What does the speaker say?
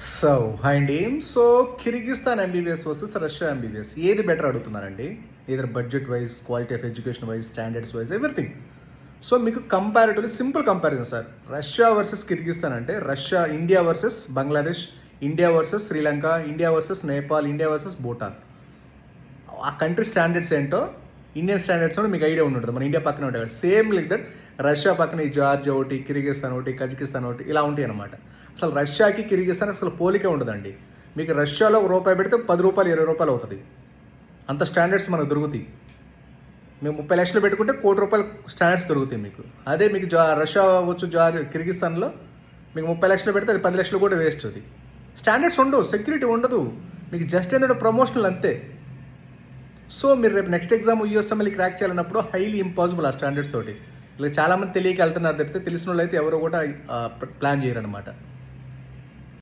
So hi అండి. So Kyrgyzstan MBBS versus Russia MBBS ఏది better అడుగుతున్నారండి. Either budget wise, quality of education wise, standards wise, everything. So మీకు comparatively simple comparison sir. Russia versus Kyrgyzstan అంటే Russia, India versus Bangladesh, India versus Sri Lanka, India versus Nepal, India versus Bhutan. ఆ country standards ఏంటో, Indian standards కూడా మీకు idea ఉంటుంది. మన India పక్కన ఉంటాయి. సేమ్ లైక్ దట్ రష్యా పక్కన ఈ జార్జియా ఒకటి, కిర్గిస్తాన్ ఒకటి, కజకిస్తాన్ ఒకటి, ఇలా ఉంటాయి అనమాట. అసలు రష్యాకి కిర్గిస్తాన్ అసలు పోలికే ఉండదండి. మీకు రష్యాలో ₹1 పెడితే ₹10, ₹20 అవుతుంది. అంత స్టాండర్డ్స్ మనకు దొరుకుతాయి. మేము 30 లక్షలు పెట్టుకుంటే ₹1,00,00,000 స్టాండర్డ్స్ దొరుకుతాయి మీకు. అదే మీకు రష్యా వచ్చు కిర్గిస్తాన్లో మీకు 30 లక్షలు పెడితే అది 10 లక్షలు కూడా వేస్ట్. అది స్టాండర్డ్స్ ఉండవు, సెక్యూరిటీ ఉండదు, మీకు జస్ట్ ఏంటంటే ప్రమోషనల్ అంతే. సో మీరు రేపు నెక్స్ట్ ఎగ్జామ్ యూఎస్ఎంఎల్ క్రాక్ చేయాలన్నప్పుడు హైలీ ఇంపాసిబుల్ ఆ స్టాండర్డ్స్ తోటి. ఇలా చాలామంది తెలియక వెళ్తున్నారు తప్పితే తెలిసిన వాళ్ళు అయితే ఎవరు కూడా ప్లాన్ చేయరు అనమాట.